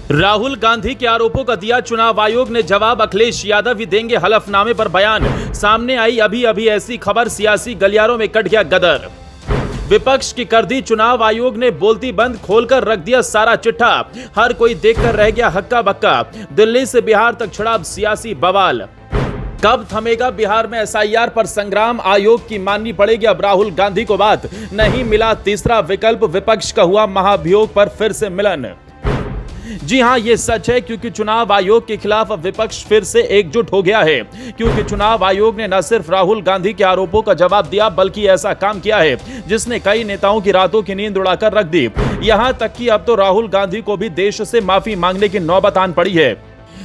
राहुल गांधी के आरोपों का दिया चुनाव आयोग ने जवाब। अखिलेश यादव ही देंगे हलफनामे पर बयान। सामने आई अभी ऐसी खबर, सियासी गलियारों में कट गया गदर। विपक्ष की कर दी चुनाव आयोग ने बोलती बंद, खोलकर रख दिया सारा चिट्ठा। हर कोई देखकर रह गया हक्का बक्का। दिल्ली से बिहार तक छिड़ा अब सियासी बवाल। कब थमेगा बिहार में एसआईआर पर संग्राम? आयोग की माननी पड़ेगी अब राहुल गांधी को बात। नहीं मिला तीसरा विकल्प, विपक्ष का हुआ महाभियोग पर फिर से मिलन। जी हां, ये सच है, क्योंकि चुनाव आयोग के खिलाफ अब विपक्ष फिर से एकजुट हो गया है। क्योंकि चुनाव आयोग ने न सिर्फ राहुल गांधी के आरोपों का जवाब दिया, बल्कि ऐसा काम किया है जिसने कई नेताओं की रातों की नींद उड़ाकर रख दी। यहां तक कि अब तो राहुल गांधी को भी देश से माफी मांगने की नौबत आन पड़ी है,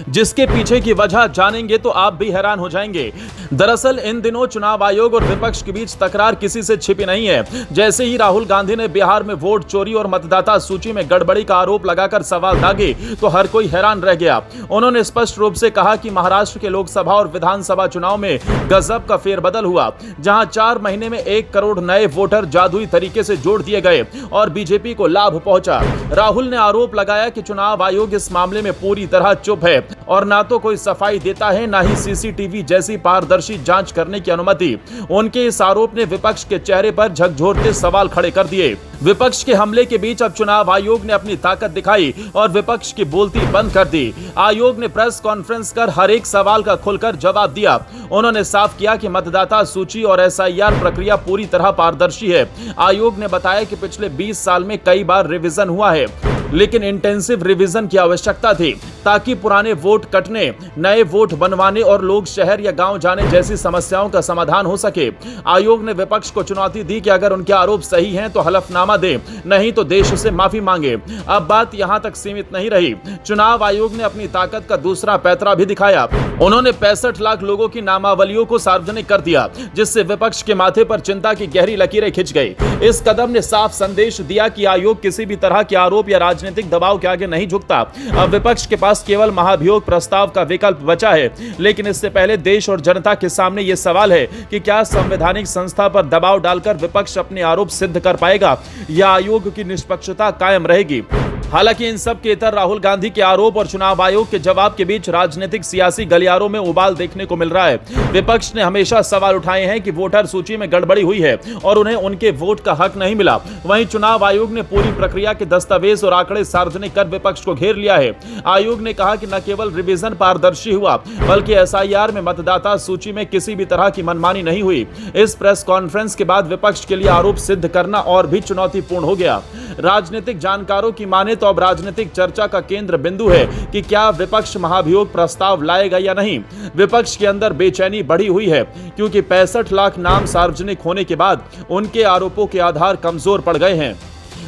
जिसके पीछे की वजह जानेंगे तो आप भी हैरान हो जाएंगे। दरअसल इन दिनों चुनाव आयोग और विपक्ष के बीच तकरार किसी से छिपी नहीं है। जैसे ही राहुल गांधी ने बिहार में वोट चोरी और मतदाता सूची में गड़बड़ी का आरोप लगाकर सवाल दागे तो हर कोई हैरान रह गया। उन्होंने स्पष्ट रूप से कहा कि महाराष्ट्र के लोकसभा और विधानसभा चुनाव में गजब का फेरबदल हुआ, जहां 4 महीने में 1 करोड़ नए वोटर जादुई तरीके से जोड़ दिए गए और बीजेपी को लाभ पहुंचा। राहुल ने आरोप लगाया कि चुनाव आयोग इस मामले में पूरी तरह चुप है और ना तो कोई सफाई देता है, ना ही सीसीटीवी जैसी पारदर्शी जांच करने की अनुमति। उनके इस आरोप ने विपक्ष के चेहरे पर झकझोरते सवाल खड़े कर दिए। विपक्ष के हमले के बीच अब चुनाव आयोग ने अपनी ताकत दिखाई और विपक्ष की बोलती बंद कर दी। आयोग ने प्रेस कॉन्फ्रेंस कर हर एक सवाल का खुलकर जवाब दिया। उन्होंने साफ किया कि मतदाता सूची और एसआईआर प्रक्रिया पूरी तरह पारदर्शी है। आयोग ने बताया कि पिछले 20 साल में कई बार रिवीजन हुआ है, लेकिन इंटेंसिव रिवीजन की आवश्यकता थी ताकि पुराने वोट कटने, नए वोट बनवाने और लोग शहर या गांव जाने जैसी समस्याओं का समाधान हो सके। आयोग ने विपक्ष को चुनौती दी कि अगर उनके आरोप सही हैं तो हलफनामा दे, नहीं तो देश से माफी मांगे। अब बात यहां तक सीमित नहीं रही। चुनाव आयोग ने अपनी ताकत का दूसरा पैतरा भी दिखाया। उन्होंने 65 लाख लोगों की नामावलियों को सार्वजनिक कर दिया, जिससे विपक्ष के माथे पर चिंता की गहरी लकीरें खिंच गई। इस कदम ने साफ संदेश दिया कि आयोग किसी भी तरह के आरोप या राजनीतिक दबाव के आगे नहीं झुकता। अब विपक्ष के पास केवल महाभियोग प्रस्ताव का विकल्प बचा है। लेकिन इससे पहले देश और जनता के सामने यह सवाल है कि क्या संवैधानिक संस्था पर दबाव डालकर विपक्ष अपने आरोप सिद्ध कर पाएगा या आयोग की निष्पक्षता कायम रहेगी। हालांकि इन सब के इतर राहुल गांधी के आरोप और चुनाव आयोग के जवाब के बीच राजनीतिक सियासी गलियारों में उबाल देखने को मिल रहा है। विपक्ष ने हमेशा सवाल उठाए हैं कि वोटर सूची में गड़बड़ी हुई है और उन्हें उनके वोट का हक नहीं मिला। वहीं चुनाव आयोग ने पूरी प्रक्रिया के दस्तावेज और आंकड़े सार्वजनिक कर विपक्ष को घेर लिया है। आयोग ने कहा कि न केवल रिवीजन पारदर्शी हुआ, बल्कि एसआईआर में मतदाता सूची में किसी भी तरह की मनमानी नहीं हुई। इस प्रेस कॉन्फ्रेंस के बाद विपक्ष के लिए आरोप सिद्ध करना और भी चुनौतीपूर्ण हो गया। राजनीतिक जानकारों की माने तो अब राजनीतिक चर्चा का केंद्र बिंदु है कि क्या विपक्ष महाभियोग प्रस्ताव लाएगा या नहीं। विपक्ष के अंदर बेचैनी बढ़ी हुई है, क्योंकि 65 लाख नाम सार्वजनिक होने के बाद उनके आरोपों के आधार कमजोर पड़ गए हैं।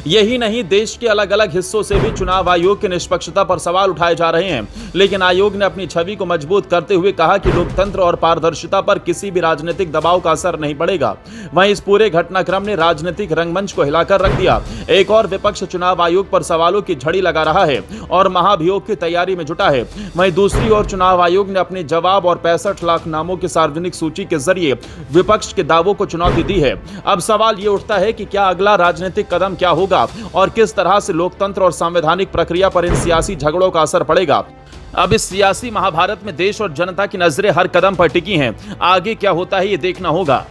यही नहीं, देश के अलग अलग हिस्सों से भी चुनाव आयोग की निष्पक्षता पर सवाल उठाए जा रहे हैं। लेकिन आयोग ने अपनी छवि को मजबूत करते हुए कहा कि लोकतंत्र और पारदर्शिता पर किसी भी राजनीतिक दबाव का असर नहीं पड़ेगा। वहीं इस पूरे घटनाक्रम ने राजनीतिक रंगमंच को हिलाकर रख दिया। एक और विपक्ष चुनाव आयोग पर सवालों की झड़ी लगा रहा है और महाभियोग की तैयारी में जुटा है। वहीं दूसरी ओर चुनाव आयोग ने अपने जवाब और 65 लाख नामों की सार्वजनिक सूची के जरिए विपक्ष के दावों को चुनौती दी है। अब सवाल ये उठता है कि क्या अगला राजनीतिक कदम क्या होगा और किस तरह से लोकतंत्र और संवैधानिक प्रक्रिया पर इन सियासी झगड़ों का असर पड़ेगा। अब इस सियासी महाभारत में देश और जनता की नजरें हर कदम पर टिकी हैं। आगे क्या होता है ये देखना होगा।